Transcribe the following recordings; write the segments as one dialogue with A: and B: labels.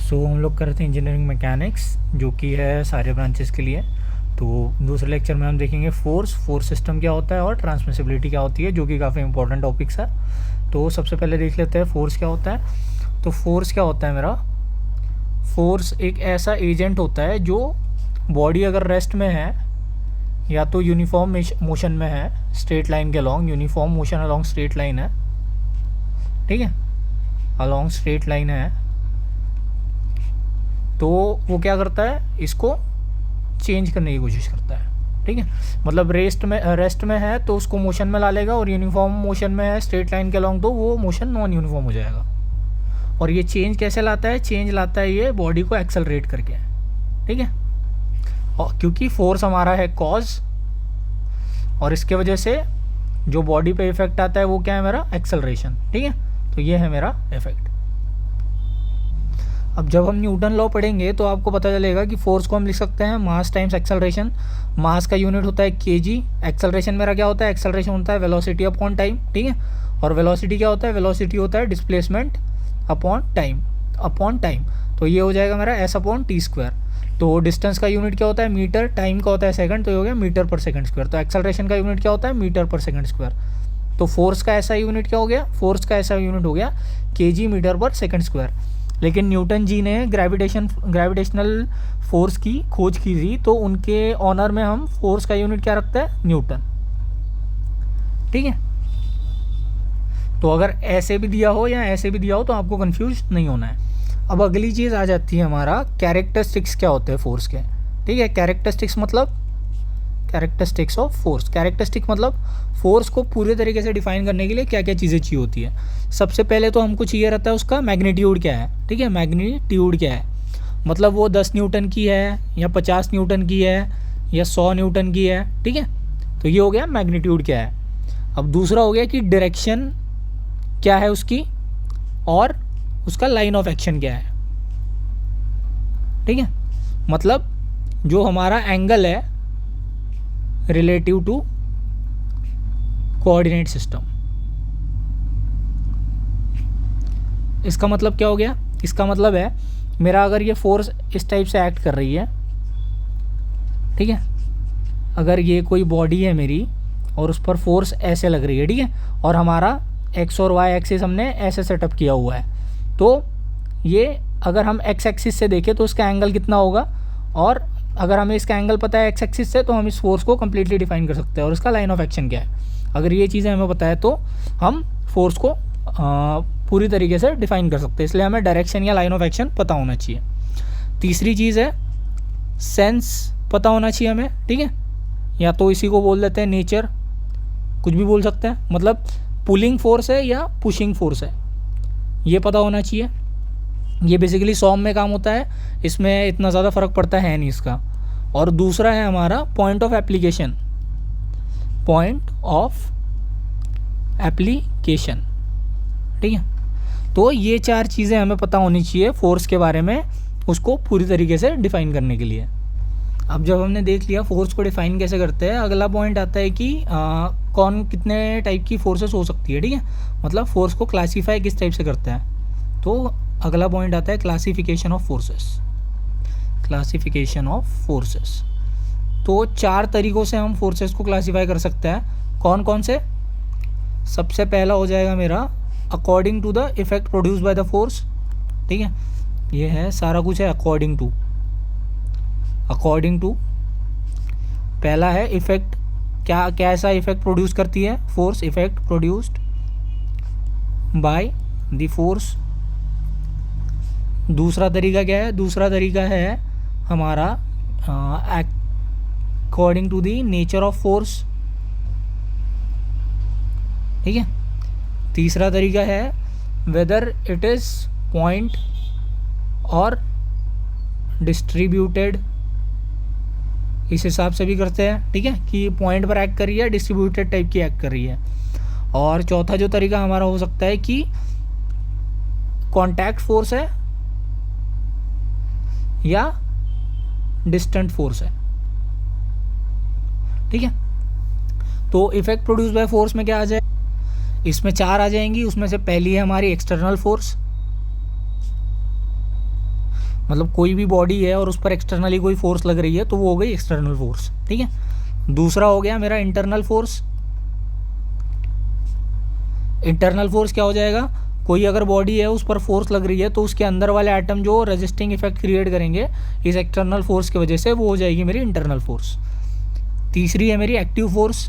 A: सो हम लोग करते हैं इंजीनियरिंग मैकेनिक्स, जो कि है सारे ब्रांचेस के लिए। तो दूसरे लेक्चर में हम देखेंगे फोर्स सिस्टम क्या होता है और ट्रांसमिसिबिलिटी क्या होती है, जो कि काफ़ी इंपॉर्टेंट टॉपिक्स है। तो सबसे पहले देख लेते हैं फोर्स क्या होता है। तो फोर्स क्या होता है मेरा, फोर्स एक ऐसा एजेंट होता है जो बॉडी अगर रेस्ट में है या तो यूनिफॉर्म मोशन में है, स्ट्रेट लाइन के along, uniform motion along straight line है, ठीक है, अलॉन्ग स्ट्रेट लाइन है, तो वो क्या करता है, इसको चेंज करने की कोशिश करता है, ठीक है। मतलब रेस्ट में है तो उसको मोशन में ला लेगा, और यूनिफॉर्म मोशन में है स्ट्रेट लाइन के अलॉन्ग तो वो मोशन नॉन यूनिफॉर्म हो जाएगा। और ये चेंज कैसे लाता है, चेंज लाता है ये बॉडी को एक्सेलरेट करके, ठीक है। और क्योंकि फोर्स हमारा है कॉज, और इसके वजह से जो बॉडी पे इफेक्ट आता है वो क्या है मेरा, एक्सेलरेशन, ठीक है। तो ये है मेरा इफेक्ट। अब जब हम न्यूटन लॉ पढ़ेंगे तो आपको पता चलेगा कि फोर्स को हम लिख सकते हैं मास टाइम्स एक्सेलरेशन। मास का यूनिट होता है केजी, एक्सेलरेशन मेरा क्या होता है, एक्सेलरेशन होता है वेलोसिटी अपॉन टाइम, ठीक है। और वेलोसिटी क्या होता है, वेलोसिटी होता है डिस्प्लेसमेंट अपॉन टाइम। तो ये हो जाएगा मेरा एस अपॉन टी स्क्वायर। तो डिस्टेंस का यूनिट क्या होता है मीटर, टाइम का होता है सेकंड, तो ये हो गया मीटर पर सेकंड स्क्वायर। तो एक्सेलरेशन का यूनिट क्या होता है मिलीमीटर पर सेकंड स्क्वायर। तो फोर्स का ऐसा यूनिट क्या हो गया, फोर्स का ऐसा यूनिट हो गया केजी मीटर पर सेकंड स्क्वायर। लेकिन न्यूटन जी ने ग्रेविटेशनल फोर्स की खोज की थी, तो उनके ऑनर में हम फोर्स का यूनिट क्या रखते हैं, न्यूटन, ठीक है। तो अगर ऐसे भी दिया हो या ऐसे भी दिया हो तो आपको कंफ्यूज नहीं होना है। अब अगली चीज़ आ जाती है हमारा कैरेक्टरिस्टिक्स क्या होते हैं फोर्स के, ठीक है। कैरेक्टरिस्टिक्स मतलब कैरेक्टरिस्टिक्स ऑफ फोर्स। कैरेक्टरिस्टिक मतलब फोर्स को पूरे तरीके से डिफाइन करने के लिए क्या क्या चीज़ें चाहिए होती है। सबसे पहले तो हमको चाहिए रहता है उसका मैग्नीट्यूड क्या है, ठीक है। मैग्नीट्यूड क्या है, मतलब वो 10 न्यूटन की है या 50 न्यूटन की है या 100 न्यूटन की है, ठीक है। तो ये हो गया मैग्नीट्यूड क्या है। अब दूसरा हो गया कि डायरेक्शन क्या है उसकी, और उसका लाइन ऑफ एक्शन क्या है, ठीक है। मतलब जो हमारा एंगल है रिलेटिव टू कोऑर्डिनेट सिस्टम। इसका मतलब क्या हो गया, इसका मतलब है मेरा अगर ये फोर्स इस टाइप से एक्ट कर रही है, ठीक है, अगर ये कोई बॉडी है मेरी और उस पर फोर्स ऐसे लग रही है, ठीक है, और हमारा एक्स और वाई एक्सिस हमने ऐसे सेटअप किया हुआ है, तो ये अगर हम एक्स एक्सिस से देखें तो इसका एंगल कितना होगा, और अगर हमें इसका एंगल पता है एक्स एक्सिस से तो हम इस फोर्स को कम्प्लीटली डिफाइन कर सकते हैं, और इसका लाइन ऑफ एक्शन क्या है। अगर ये चीज़ें हमें पता है तो हम फोर्स को पूरी तरीके से डिफाइन कर सकते हैं, इसलिए हमें डायरेक्शन या लाइन ऑफ एक्शन पता होना चाहिए। तीसरी चीज़ है सेंस पता होना चाहिए हमें, ठीक है, या तो इसी को बोल देते हैं नेचर, कुछ भी बोल सकते हैं, मतलब पुलिंग फोर्स है या पुशिंग फोर्स है, ये पता होना चाहिए। ये बेसिकली सॉम में काम होता है, इसमें इतना ज़्यादा फ़र्क पड़ता है नहीं इसका। और दूसरा है हमारा पॉइंट ऑफ एप्लीकेशन, ठीक है। तो ये चार चीज़ें हमें पता होनी चाहिए फोर्स के बारे में, उसको पूरी तरीके से डिफ़ाइन करने के लिए। अब जब हमने देख लिया फोर्स को डिफ़ाइन कैसे करते हैं, अगला पॉइंट आता है कि कौन कितने टाइप की फोर्सेस हो सकती है, ठीक है, मतलब फोर्स को क्लासीफाई किस टाइप से करते हैं। तो अगला पॉइंट आता है क्लासिफिकेशन ऑफ फोर्सेस। तो चार तरीक़ों से हम फोर्सेस को क्लासीफाई कर सकते हैं। कौन कौन से, सबसे पहला हो जाएगा मेरा according to the effect produce by the force, ठीक है, ये है सारा कुछ है अकॉर्डिंग टू। पहला है इफेक्ट, क्या कैसा इफेक्ट प्रोड्यूस करती है force, effect produced by the force. दूसरा तरीका क्या है, दूसरा तरीका है हमारा according to the nature of force, ठीक है। तीसरा तरीका है वेदर इट इज़ पॉइंट और डिस्ट्रीब्यूटेड, इस हिसाब से भी करते हैं, ठीक है, कि पॉइंट पर एक्ट कर रही है, डिस्ट्रीब्यूटेड टाइप की एक्ट कर रही है। और चौथा जो तरीका हमारा हो सकता है कि कॉन्टैक्ट फोर्स है या डिस्टेंट फोर्स है, ठीक है। तो इफेक्ट प्रोड्यूस बाय फोर्स में क्या आ जाए, इसमें चार आ जाएंगी। उसमें से पहली है हमारी एक्सटर्नल फोर्स, मतलब कोई भी बॉडी है और उस पर एक्सटर्नली कोई फोर्स लग रही है तो वो हो गई एक्सटर्नल फोर्स, ठीक है। दूसरा हो गया मेरा इंटरनल फोर्स। इंटरनल फोर्स क्या हो जाएगा, कोई अगर बॉडी है उस पर फोर्स लग रही है तो उसके अंदर वाले एटम जो रेजिस्टिंग इफेक्ट क्रिएट करेंगे इस एक्सटर्नल फोर्स की वजह से, वो हो जाएगी मेरी इंटरनल फोर्स। तीसरी है मेरी एक्टिव फोर्स।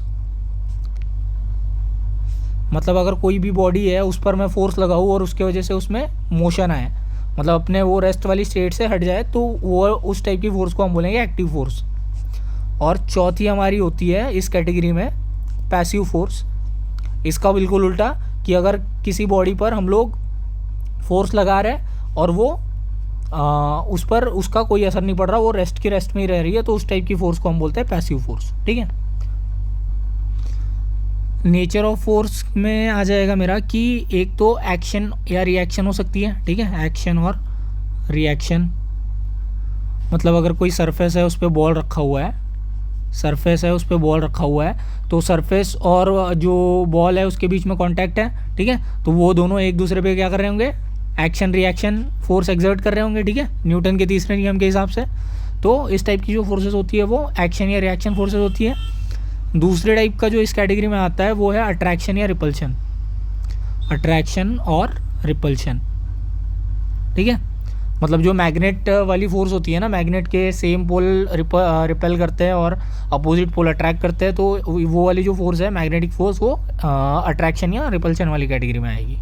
A: मतलब अगर कोई भी बॉडी है उस पर मैं फोर्स लगाऊँ और उसके वजह से उसमें मोशन आए, मतलब अपने वो रेस्ट वाली स्टेट से हट जाए, तो वो उस टाइप की फोर्स को हम बोलेंगे एक्टिव फोर्स। और चौथी हमारी होती है इस कैटेगरी में पैसिव फोर्स। इसका बिल्कुल उल्टा, कि अगर किसी बॉडी पर हम लोग फोर्स लगा रहे हैं और वो उस पर उसका कोई असर नहीं पड़ रहा, वो रेस्ट की रेस्ट में ही रह रही है, तो उस टाइप की फोर्स को हम बोलते हैं पैसिव फोर्स, ठीक है। नेचर ऑफ फोर्स में आ जाएगा मेरा कि एक तो एक्शन या रिएक्शन हो सकती है, ठीक है, एक्शन और रिएक्शन। मतलब अगर कोई सरफेस है उस पर बॉल रखा हुआ है, सरफेस है उस पर बॉल रखा हुआ है, तो सरफेस और जो बॉल है उसके बीच में कांटेक्ट है, ठीक है, तो वो दोनों एक दूसरे पे क्या कर रहे होंगे, एक्शन रिएक्शन फोर्स एक्सर्ट कर रहे होंगे, ठीक है, न्यूटन के तीसरे नियम के हिसाब से। तो इस टाइप की जो फोर्सेस होती है वो एक्शन या रिएक्शन फोर्सेस होती है। दूसरे टाइप का जो इस कैटेगरी में आता है वो है अट्रैक्शन या रिपल्शन। अट्रैक्शन और रिपल्शन, ठीक है। मतलब जो मैग्नेट वाली फोर्स होती है ना, मैग्नेट के सेम पोल रिपेल करते हैं और अपोजिट पोल अट्रैक्ट करते हैं, तो वो वाली जो फोर्स है मैग्नेटिक फोर्स, वो अट्रैक्शन या रिपल्शन वाली कैटेगरी में आएगी,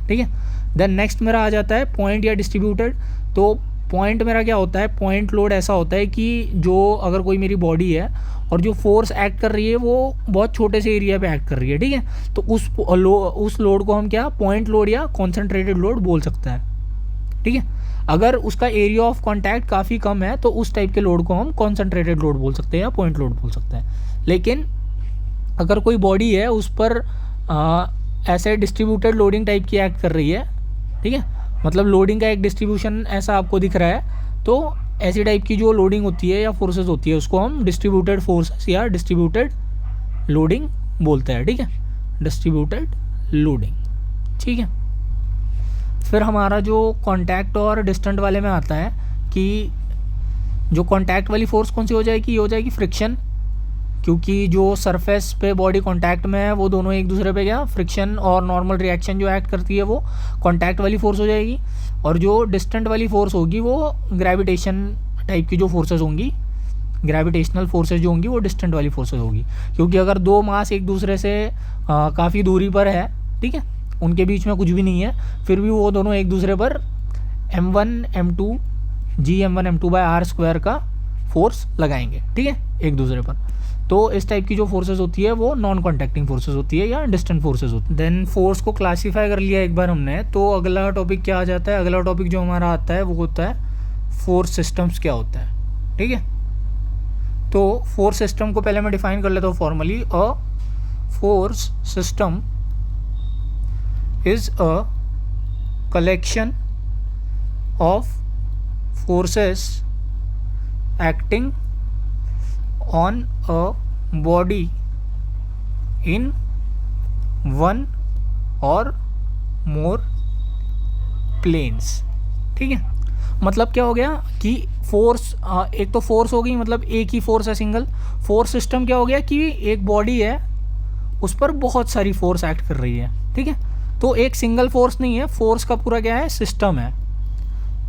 A: ठीक है। देन नेक्स्ट मेरा आ जाता है पॉइंट या डिस्ट्रीब्यूटेड। तो पॉइंट मेरा क्या होता है, पॉइंट लोड ऐसा होता है कि जो अगर कोई मेरी बॉडी है और जो फोर्स एक्ट कर रही है वो बहुत छोटे से एरिया पे एक्ट कर रही है, ठीक है, तो उस लोड को हम क्या पॉइंट लोड या कॉन्सेंट्रेटेड लोड बोल सकते हैं, ठीक है। अगर उसका एरिया ऑफ कॉन्टैक्ट काफ़ी कम है तो उस टाइप के लोड को हम कॉन्सेंट्रेटेड लोड बोल सकते हैं या पॉइंट लोड बोल सकते हैं। लेकिन अगर कोई बॉडी है उस पर ऐसे डिस्ट्रीब्यूटेड लोडिंग टाइप की एक्ट कर रही है, ठीक है, मतलब लोडिंग का एक डिस्ट्रीब्यूशन ऐसा आपको दिख रहा है, तो ऐसी टाइप की जो लोडिंग होती है या फोर्सेस होती है उसको हम डिस्ट्रीब्यूटेड फोर्सेस या डिस्ट्रीब्यूटेड लोडिंग बोलते हैं, ठीक है, डिस्ट्रीब्यूटेड लोडिंग, ठीक है। फिर हमारा जो कांटेक्ट और डिस्टेंट वाले में आता है कि जो कांटेक्ट वाली फोर्स कौन सी हो जाएगी, ये हो जाएगी फ्रिक्शन, क्योंकि जो सरफेस पे बॉडी कांटेक्ट में है वो दोनों एक दूसरे पे क्या फ्रिक्शन और नॉर्मल रिएक्शन जो एक्ट करती है वो कांटेक्ट वाली फोर्स हो जाएगी। और जो डिस्टेंट वाली फोर्स होगी वो ग्रेविटेशन टाइप की जो फोर्सेस होंगी, ग्रेविटेशनल फोर्सेस जो होंगी वो डिस्टेंट वाली फोर्सेस होगी, क्योंकि अगर दो मास एक दूसरे से काफ़ी दूरी पर है, ठीक है, उनके बीच में कुछ भी नहीं है, फिर भी वो दोनों एक दूसरे पर m1 m2 g m1 m2 by r square का फोर्स लगाएंगे, ठीक है, एक दूसरे पर। तो इस टाइप की जो फोर्सेस होती है वो नॉन कॉन्टैक्टिंग फोर्सेस होती है या डिस्टेंट फोर्सेस होती है। देन फोर्स को क्लासीफाई कर लिया एक बार हमने, तो अगला टॉपिक क्या आ जाता है, अगला टॉपिक जो हमारा आता है वो होता है फोर्स सिस्टम्स क्या होता है, ठीक है। तो फोर्स सिस्टम को पहले मैं डिफाइन कर लेता हूँ formally. A force system is a collection of forces acting on a body in one or more planes, ठीक है। मतलब क्या हो गया कि फोर्स एक तो फोर्स हो गई, मतलब एक ही फोर्स है सिंगल। फोर्स सिस्टम क्या हो गया कि एक बॉडी है उस पर बहुत सारी फोर्स एक्ट कर रही है, ठीक है, तो एक सिंगल फोर्स नहीं है, फोर्स का पूरा क्या है सिस्टम है,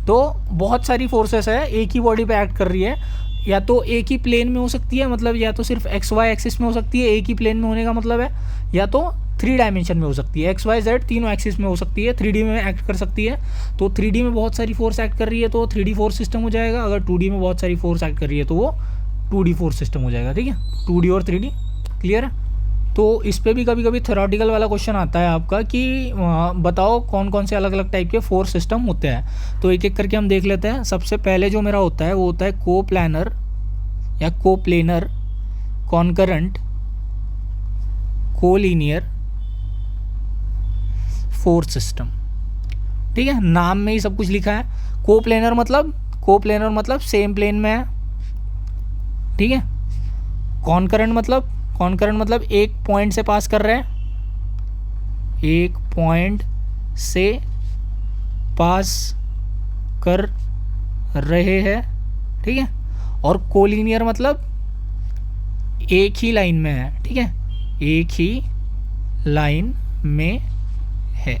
A: तो बहुत सारी फोर्सेस है एक ही बॉडी पे एक्ट कर रही है। या तो एक ही प्लेन में हो सकती है, मतलब या तो सिर्फ एक्स वाई एक्सिस में हो सकती है, एक ही प्लेन में होने का मतलब है, या तो 3 डायमेंशन में हो सकती है, एक्स वाई जेड तीनों एक्सिस में हो सकती है, 3D में एक्ट कर सकती है। तो 3D में बहुत सारी फोर्स एक्ट कर रही है तो 3D फोर्स सिस्टम हो जाएगा। अगर 2D में बहुत सारी फोर्स एक्ट कर रही है तो वो 2D फोर्स सिस्टम हो जाएगा, ठीक है, 2D और 3D क्लियर है। तो इस पर भी कभी कभी थ्योरेटिकल वाला क्वेश्चन आता है आपका कि बताओ कौन कौन से अलग अलग टाइप के फोर्स सिस्टम होते हैं। तो एक एक करके हम देख लेते हैं। सबसे पहले जो मेरा होता है वो होता है कोप्लानर या coplanar, concurrent, collinear force system, ठीक है, नाम में ही सब कुछ लिखा है। कोप्लेनर मतलब सेम प्लेन में है, ठीक है। कॉन्करेंट मतलब एक पॉइंट से पास कर रहे हैं, एक पॉइंट से पास कर रहे हैं, ठीक है। और कोलिनियर मतलब एक ही लाइन में है, ठीक है, एक ही लाइन में है।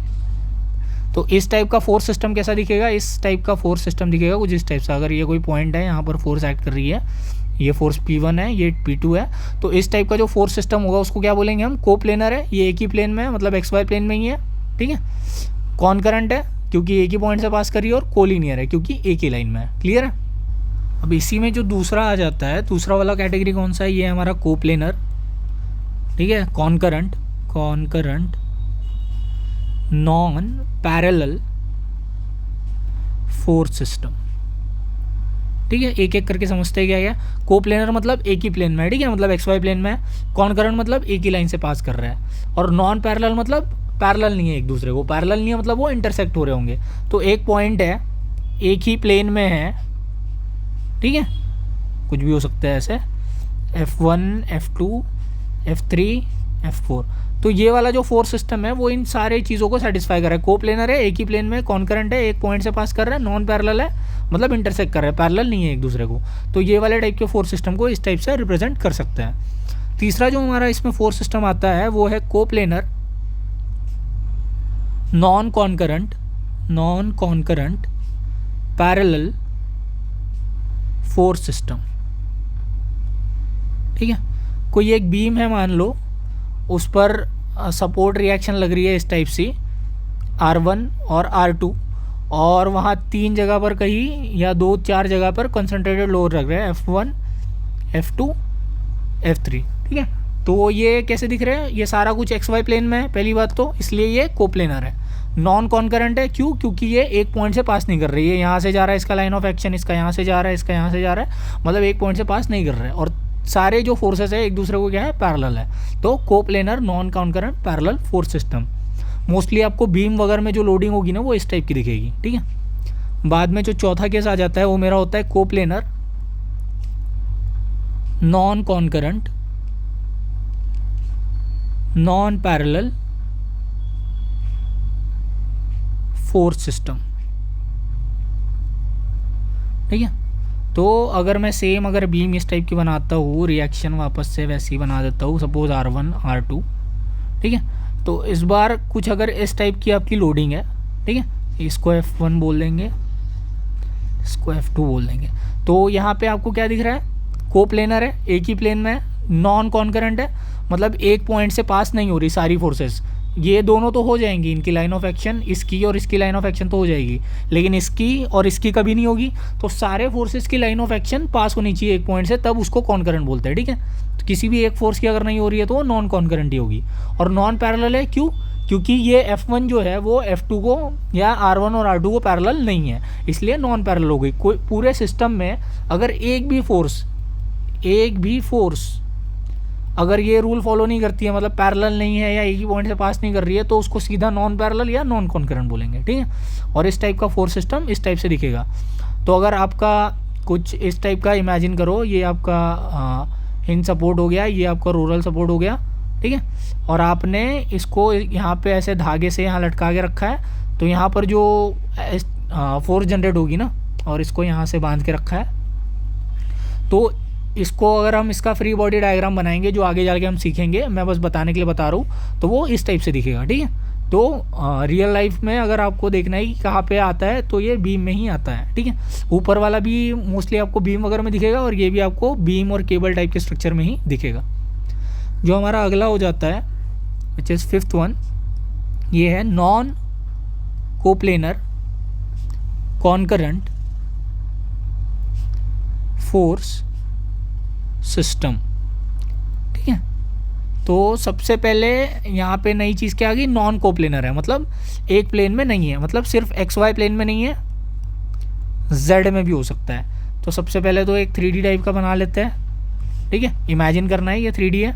A: तो इस टाइप का फोर्स सिस्टम कैसा दिखेगा, इस टाइप का फोर्स सिस्टम दिखेगा कुछ इस टाइप से। अगर ये कोई पॉइंट है, यहाँ पर फोर्स एक्ट कर रही है, ये फोर्स P1 है, ये P2 है, तो इस टाइप का जो फोर्स सिस्टम होगा उसको क्या बोलेंगे हम, कोप्लेनर है। ये एक ही प्लेन में है, मतलब XY प्लेन में ही है, ठीक है। कॉनकरेंट है क्योंकि एक ही पॉइंट से पास करी है, और कोलिनियर है क्योंकि एक ही लाइन में है। क्लियर है। अब इसी में जो दूसरा आ जाता है, दूसरा वाला कैटेगरी कौन सा है, ये है हमारा कोप्लेनर, ठीक है। कॉनकरेंट नॉन पैरेलल फोर्स सिस्टम, ठीक है। एक एक करके समझते हैं क्या है। कोप्लेनर मतलब एक ही प्लेन में है, ठीक है, मतलब XY प्लेन में है। कॉनकरेंट मतलब एक ही लाइन से पास कर रहा है। और नॉन पैरेलल मतलब पैरेलल नहीं है एक दूसरे को, पैरेलल नहीं है मतलब वो इंटरसेक्ट हो रहे होंगे। तो एक पॉइंट है, एक ही प्लेन में है, ठीक है, कुछ भी हो सकता है ऐसे, F1 F2 F3 F4। तो ये वाला जो फोर्स सिस्टम है वो इन सारे चीज़ों को सेटिस्फाई कर रहा है। कोप्लेनर है, एक ही प्लेन में, कॉनकरेंट है, एक पॉइंट से पास कर रहा है, नॉन पैरेलल है मतलब इंटरसेक्ट कर रहा है, पैरेलल नहीं है एक दूसरे को। तो ये वाले टाइप के फोर्स सिस्टम को इस टाइप से रिप्रेजेंट कर सकते हैं। तीसरा जो हमारा इसमें फोर्स सिस्टम आता है वो है coplanar non कॉनकरेंट parallel force system, ठीक है। कोई एक बीम है मान लो, उस पर सपोर्ट रिएक्शन लग रही है इस टाइप से, R1 और R2, और वहाँ 3 जगह पर कहीं या 2-4 जगह पर कंसंट्रेटेड लोड लग रहा है, F1 F2 F3, ठीक है। तो ये कैसे दिख रहे हैं, ये सारा कुछ XY प्लेन में है पहली बात तो, इसलिए ये कोप्लेनर है। नॉन कॉनकरेंट है क्यों, क्योंकि ये एक पॉइंट से पास नहीं कर रही है, यहाँ से जा रहा है इसका लाइन ऑफ एक्शन, इसका यहाँ से जा रहा है, इसका यहाँ से जा रहा है, मतलब एक पॉइंट से पास नहीं कर रहा है। और सारे जो फोर्सेस है एक दूसरे को क्या है, पैरेलल है। तो coplanar non कॉनकरेंट parallel force system. Mostly आपको बीम वगैरह में जो लोडिंग होगी ना वो इस टाइप की दिखेगी, ठीक है। बाद में जो चौथा केस आ जाता है वो मेरा होता है coplanar non कॉनकरेंट non parallel force system, ठीक है। तो अगर मैं सेम अगर बीम इस टाइप की बनाता हूँ, रिएक्शन वापस से वैसी बना देता हूँ, सपोज R1 R2, ठीक है। तो इस बार कुछ अगर इस टाइप की आपकी लोडिंग है, ठीक है, इसको F1 बोल देंगे, इसको F2 बोल देंगे। तो यहाँ पे आपको क्या दिख रहा है, कोप्लेनर है, एक ही प्लेन में है, नॉन कॉनकरेंट है, मतलब एक पॉइंट से पास नहीं हो रही सारी फोर्सेस। ये दोनों तो हो जाएंगी, इनकी लाइन ऑफ एक्शन, इसकी और इसकी लाइन ऑफ एक्शन तो हो जाएगी, लेकिन इसकी और इसकी कभी नहीं होगी। तो सारे फोर्सेस की लाइन ऑफ एक्शन पास होनी चाहिए एक पॉइंट से, तब उसको कॉनकरेंट बोलते हैं, ठीक है। तो किसी भी एक फोर्स की अगर नहीं हो रही है तो वो नॉन कॉनकरेंट ही होगी। और नॉन पैरेलल है क्यों, क्योंकि ये F1 जो है वो F2 को या R1 और R2 को पैरेलल नहीं है, इसलिए नॉन पैरेलल हो गई। कोई पूरे सिस्टम में अगर एक भी फोर्स अगर ये रूल फॉलो नहीं करती है, मतलब पैरेलल नहीं है या एक ही पॉइंट से पास नहीं कर रही है, तो उसको सीधा नॉन पैरेलल या नॉन कॉनकरेंट बोलेंगे, ठीक है। और इस टाइप का फोर्स सिस्टम इस टाइप से दिखेगा। तो अगर आपका कुछ इस टाइप का इमेजिन करो, ये आपका हिंज सपोर्ट हो गया, ये आपका रोलर सपोर्ट हो गया, ठीक है, और आपने इसको यहाँ पे ऐसे धागे से यहाँ लटका के रखा है, तो यहाँ पर जो फोर्स जनरेट होगी ना, और इसको यहाँ से बांध के रखा है। तो इसको अगर हम इसका फ्री बॉडी डायग्राम बनाएंगे जो आगे जाके हम सीखेंगे, मैं बस बताने के लिए बता रहा हूँ, तो वो इस टाइप से दिखेगा, ठीक है। तो रियल लाइफ में अगर आपको देखना है कि कहाँ पे आता है, तो ये बीम में ही आता है, ठीक है। ऊपर वाला भी मोस्टली आपको बीम वगैरह में दिखेगा, और ये भी आपको बीम और केबल टाइप के स्ट्रक्चर में ही दिखेगा। जो हमारा अगला हो जाता है विच इज़ 5th वन, ये है नॉन कोप्लेनर कॉनकरेंट फोर्स सिस्टम, ठीक है। तो सबसे पहले यहाँ पे नई चीज़ क्या आ गई, नॉन कोप्लेनर है, मतलब एक प्लेन में नहीं है, मतलब सिर्फ XY प्लेन में नहीं है, Z में भी हो सकता है। तो सबसे पहले तो एक 3D टाइप का बना लेते हैं, ठीक है, इमेजिन करना है ये 3D है।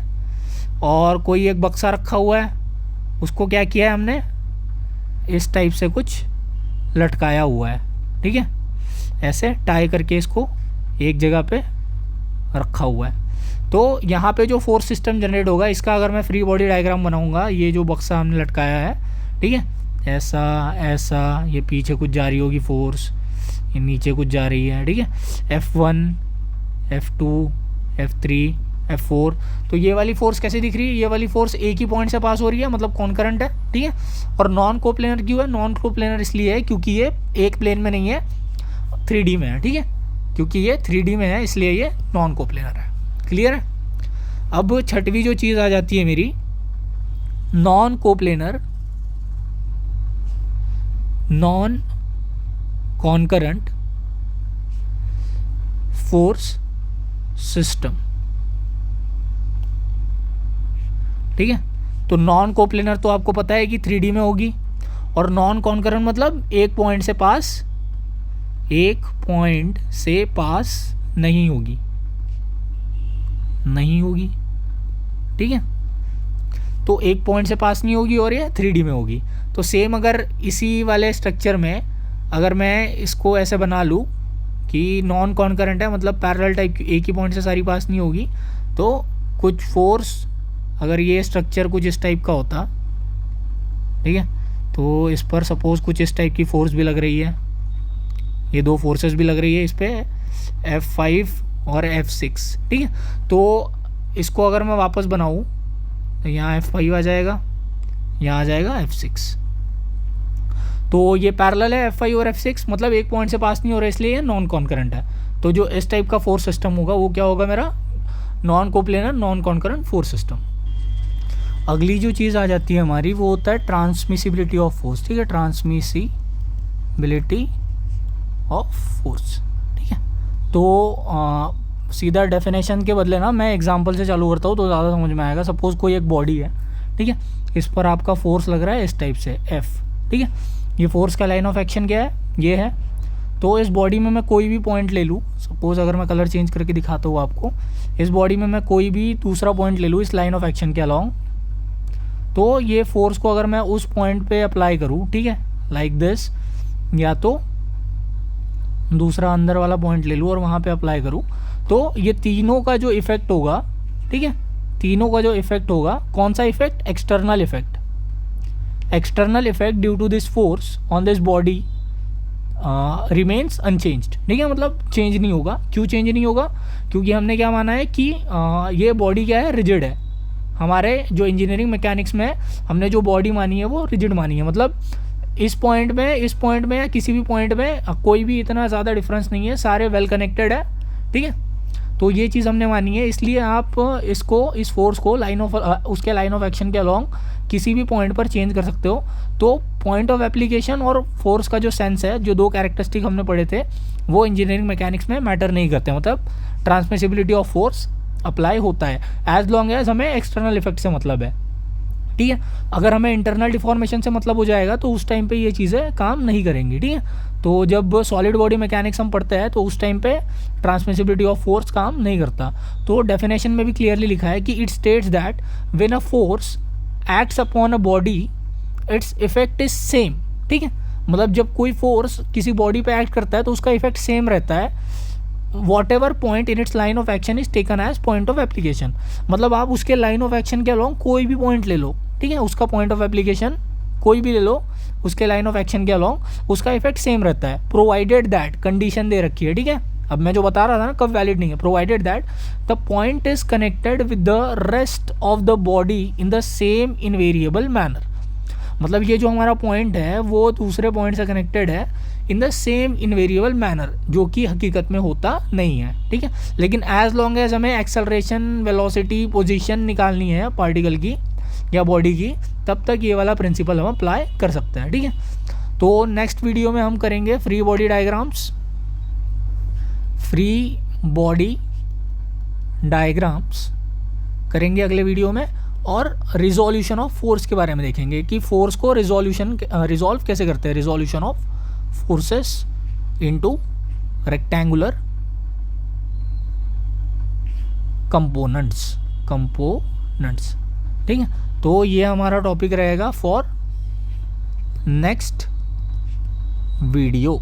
A: और कोई एक बक्सा रखा हुआ है, उसको क्या किया है हमने, इस टाइप से कुछ लटकाया हुआ है, ठीक है, ऐसे टाई करके इसको एक जगह पे रखा हुआ है। तो यहाँ पे जो फोर्स सिस्टम जनरेट होगा, इसका अगर मैं फ्री बॉडी डायग्राम बनाऊंगा, ये जो बक्सा हमने लटकाया है, ठीक है, ऐसा ऐसा, ये पीछे कुछ जा रही होगी फोर्स, ये नीचे कुछ जा रही है, ठीक है, F1, F2, F3, F4। तो ये वाली फोर्स कैसे दिख रही है, ये वाली फोर्स एक ही पॉइंट से पास हो रही है, मतलब कॉन्करेंट है, ठीक है। और नॉन कोप्लेनर क्यों है, नॉन कोप्लेनर इसलिए है क्योंकि ये एक प्लेन में नहीं है, 3D में है, ठीक है, क्योंकि ये 3D में है इसलिए ये नॉन कोप्लेनर है। क्लियर है। अब छठवीं जो चीज़ आ जाती है मेरी, non coplanar non concurrent force system, ठीक है। तो नॉन कोप्लेनर तो आपको पता है कि 3D में होगी, और नॉन कॉन्करेंट मतलब एक पॉइंट से पास नहीं होगी, ठीक है। तो एक पॉइंट से पास नहीं होगी और ये 3D में होगी। तो सेम अगर इसी वाले स्ट्रक्चर में अगर मैं इसको ऐसे बना लूँ कि नॉन कॉन्करेंट है, मतलब पैरेलल टाइप की, एक ही पॉइंट से सारी पास नहीं होगी, तो कुछ फोर्स, अगर ये स्ट्रक्चर कुछ इस टाइप का होता, ठीक है, तो इस पर सपोज कुछ इस टाइप की फोर्स भी लग रही है, ये दो फोर्सेस भी लग रही है इस पर, F5 और F6, ठीक है। तो इसको अगर मैं वापस बनाऊँ तो यहाँ F5 आ जाएगा, यहाँ आ जाएगा F6। तो ये पैरेलल है F5 और F6, मतलब एक पॉइंट से पास नहीं हो रहा, इसलिए ये नॉन कॉन्करेंट है। तो जो इस टाइप का फोर्स सिस्टम होगा वो क्या होगा मेरा, non coplanar non concurrent force system. अगली जो चीज़ आ जाती है हमारी वो होता है ट्रांसमिसिबिलिटी ऑफ फोर्स, ठीक है, ट्रांसमिसिबिलिटी ऑफ फोर्स, ठीक है। तो सीधा डेफिनेशन के बदले ना मैं एग्जांपल से चालू करता हूँ तो ज़्यादा समझ में आएगा। सपोज कोई एक बॉडी है, ठीक है, इस पर आपका फोर्स लग रहा है इस टाइप से F, ठीक है। ये फोर्स का लाइन ऑफ एक्शन क्या है, ये है। तो इस बॉडी में मैं कोई भी पॉइंट ले लूँ, सपोज अगर मैं कलर चेंज करके दिखाता हूँ आपको, इस बॉडी में मैं कोई भी दूसरा पॉइंट ले लूँ इस लाइन ऑफ एक्शन के अलॉन्ग, तो ये फोर्स को अगर मैं उस पॉइंट पे अप्लाई करूँ, ठीक है, लाइक दिस, या तो दूसरा अंदर वाला पॉइंट ले लूँ और वहाँ पे अप्लाई करूँ, तो ये तीनों का जो इफेक्ट होगा, ठीक है, तीनों का जो इफेक्ट होगा, कौन सा effect, external effect due to this force on this body remains unchanged, ठीक है, मतलब चेंज नहीं होगा। क्यों चेंज नहीं होगा, क्योंकि हमने क्या माना है कि ये बॉडी क्या है, रिजिड है। हमारे जो इंजीनियरिंग मैकेनिक्स में हमने जो बॉडी मानी है वो रिजिड मानी है, मतलब इस पॉइंट में या किसी भी पॉइंट में कोई भी इतना ज़्यादा डिफरेंस नहीं है, सारे वेल कनेक्टेड है, ठीक है। तो ये चीज़ हमने मानी है, इसलिए आप इस फोर्स को उसके लाइन ऑफ एक्शन के अलॉन्ग किसी भी पॉइंट पर चेंज कर सकते हो। तो पॉइंट ऑफ एप्लीकेशन और फोर्स का जो सेंस है, जो दो कैरेक्टरिस्टिक हमने पढ़े थे, वो इंजीनियरिंग मैकेनिक्स में मैटर नहीं करते, मतलब ट्रांसमिसिबिलिटी ऑफ फोर्स अप्लाई होता है एज लॉन्ग एज हमें एक्सटर्नल इफेक्ट से मतलब है, ठीक है। अगर हमें इंटरनल डिफॉर्मेशन से मतलब हो जाएगा तो उस टाइम पे ये चीज़ें काम नहीं करेंगी, ठीक है। तो जब सॉलिड बॉडी मैकेनिक्स हम पढ़ते हैं तो उस टाइम पे ट्रांसमिसिबिलिटी ऑफ फोर्स काम नहीं करता। तो डेफिनेशन में भी क्लियरली लिखा है कि it states that when a force acts upon a body its effect is same, ठीक है। मतलब जब कोई फोर्स किसी बॉडी पे एक्ट करता है तो उसका इफेक्ट सेम रहता है, whatever point in its line of action is taken as point of application. मतलब आप उसके लाइन ऑफ एक्शन के अलॉन्ग कोई भी पॉइंट ले लो, ठीक है, उसका पॉइंट ऑफ एप्लीकेशन कोई भी ले लो, उसके लाइन ऑफ एक्शन के अलॉन्ग उसका इफेक्ट सेम रहता है, प्रोवाइडेड दैट, कंडीशन दे रखी है, ठीक है। अब मैं जो बता रहा था ना कब वैलिड नहीं है, provided that the point is connected with the rest of the body in the same invariable manner. मतलब ये जो हमारा पॉइंट है वो दूसरे पॉइंट से कनेक्टेड है in the same invariable manner, जो कि हकीकत में होता नहीं है, ठीक है। लेकिन एज लॉन्ग एज हमें एक्सेलरेशन, वेलोसिटी, पोजीशन निकालनी है पार्टिकल की या बॉडी की, तब तक ये वाला प्रिंसिपल हम अप्लाई कर सकते हैं, ठीक है। तो नेक्स्ट वीडियो में हम करेंगे फ्री बॉडी डायग्राम्स करेंगे अगले वीडियो में, और रिजोल्यूशन ऑफ फोर्स के बारे में देखेंगे कि फोर्स को रिजॉल्व कैसे करते हैं, resolution of forces into rectangular components, ठीक है। तो ये हमारा टॉपिक रहेगा फॉर नेक्स्ट वीडियो।